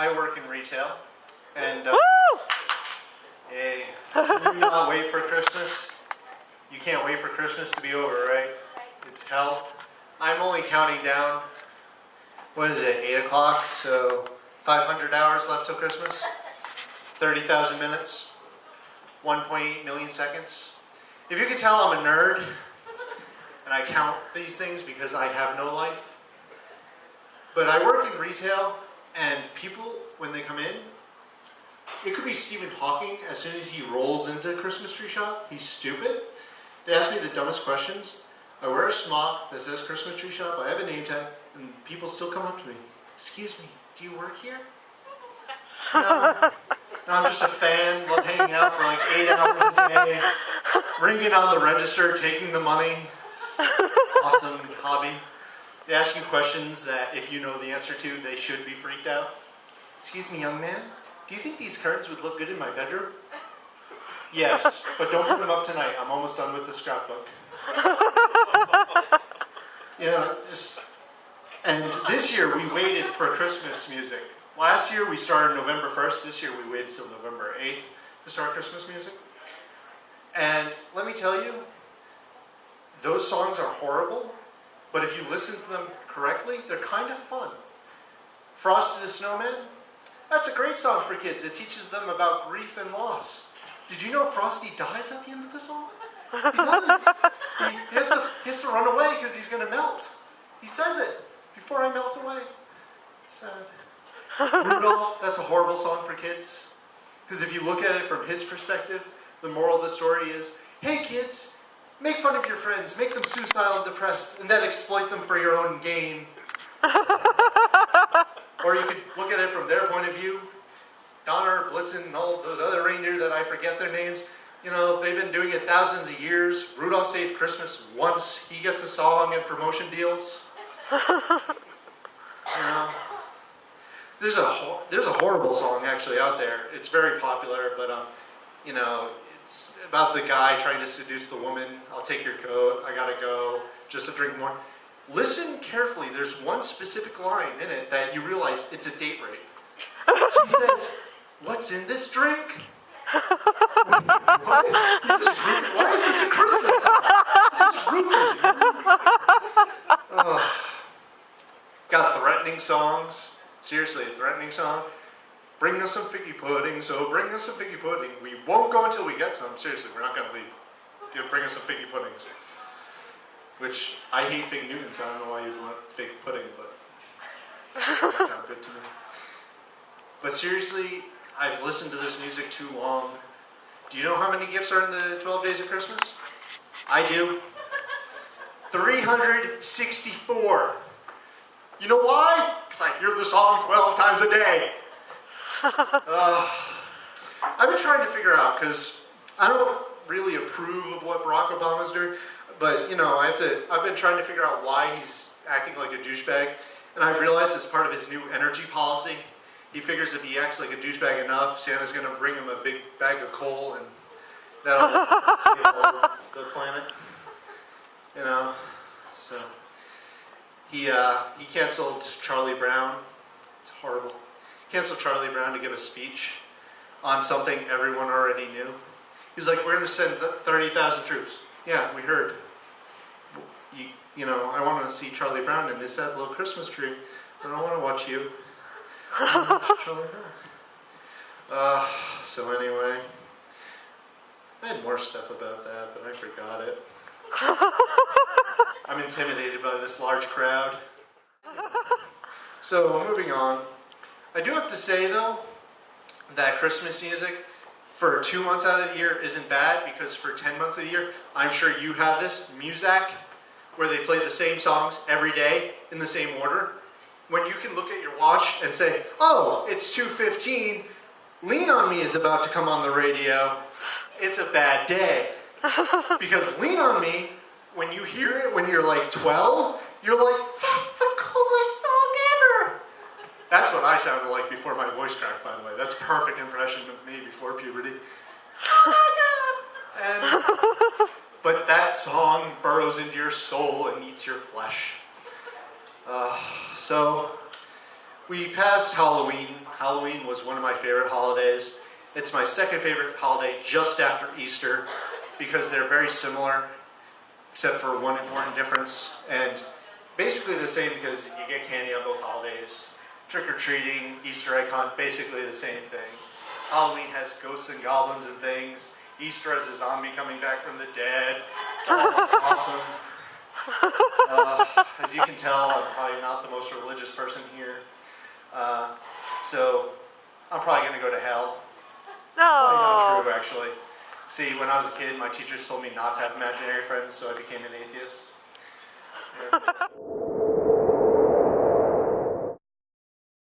I work in retail, and Woo! hey, you not wait for Christmas? You can't wait for Christmas to be over, right? It's hell. I'm only counting down, what is it, 8 o'clock, so 500 hours left till Christmas, 30,000 minutes, 1.8 million seconds. If you can tell, I'm a nerd, and I count these things because I have no life. But I work in retail, and people, when they come in, it could be Stephen Hawking as soon as he rolls into a Christmas tree shop. He's stupid. They ask me the dumbest questions. I wear a smock that says Christmas tree shop. I have a name tag, and people still come up to me. Excuse me, do you work here? No, I'm just a fan. Love hanging out for like 8 hours a day, ringing on the register, taking the money. Awesome hobby. They ask you questions that if you know the answer to, they should be freaked out. Excuse me, young man, do you think these curtains would look good in my bedroom? Yes, but don't put them up tonight. I'm almost done with the scrapbook. And this year we waited for Christmas music. Last year we started November 1st. This year we waited till November 8th to start Christmas music. And let me tell you, those songs are horrible. But if you listen to them correctly, they're kind of fun. Frosty the Snowman, that's a great song for kids. It teaches them about grief and loss. Did you know Frosty dies at the end of the song? He does. He has to run away because he's going to melt. He says it, before I melt away. It's sad. Rudolph, that's a horrible song for kids. Because if you look at it from his perspective, the moral of the story is, hey kids, make fun of your friends, make them suicidal and depressed, and then exploit them for your own gain. Or you could look at it from their point of view. Donner, Blitzen, and all those other reindeer that I forget their names, you know, they've been doing it thousands of years. Rudolph Saved Christmas once. He gets a song and promotion deals. You know, there's a horrible song actually out there. It's very popular, but you know, it's about the guy trying to seduce the woman. I'll take your coat, I gotta go, just to drink more. Listen carefully, there's one specific line in it that you realize it's a date rape. She says, what's in this drink? Why is this a Christmas song? Got threatening songs. Seriously, a threatening song. Bring us some figgy pudding, so bring us some figgy pudding. We won't go until we get some. Seriously, we're not going to leave. Bring us some figgy puddings. Which, I hate Fig Newtons. I don't know why you'd want fig pudding, but it sounds good to me. But seriously, I've listened to this music too long. Do you know how many gifts are in the 12 days of Christmas? I do. 364. You know why? Because I hear the song 12 times a day. I've been trying to figure out, because I don't really approve of what Barack Obama's doing, but you know, I've been trying to figure out why he's acting like a douchebag, and I realized it's part of his new energy policy. He figures if he acts like a douchebag enough, Santa's going to bring him a big bag of coal, and that'll save all of the planet. You know, so he canceled Charlie Brown. It's horrible. Canceled Charlie Brown to give a speech on something everyone already knew. He's like, we're going to send 30,000 troops. Yeah, we heard. You know, I want to see Charlie Brown and his sad little Christmas tree. I don't want to watch you. Charlie Brown. So anyway, I had more stuff about that, but I forgot it. I'm intimidated by this large crowd. So, moving on. I do have to say, though, that Christmas music for 2 months out of the year isn't bad, because for 10 months of the year, I'm sure you have this, Muzak, where they play the same songs every day in the same order. When you can look at your watch and say, oh, it's 2:15, Lean on Me is about to come on the radio, it's a bad day. Because Lean on Me, when you hear it when you're like 12, you're like, that's the coolest song ever. That's what I sounded like before my voice cracked, by the way. That's a perfect impression of me before puberty. Oh my God. But that song burrows into your soul and eats your flesh. So, We passed Halloween. Halloween was one of my favorite holidays. It's my second favorite holiday just after Easter because they're very similar except for one important difference. And basically the same because you get candy on both holidays. Trick-or-treating, Easter egg hunt, basically the same thing. Halloween has ghosts and goblins and things. Easter has a zombie coming back from the dead. It's all awesome. As you can tell, I'm probably not the most religious person here. So I'm probably going to go to hell. No. Probably not true, actually. See, when I was a kid, my teachers told me not to have imaginary friends, so I became an atheist. Yeah.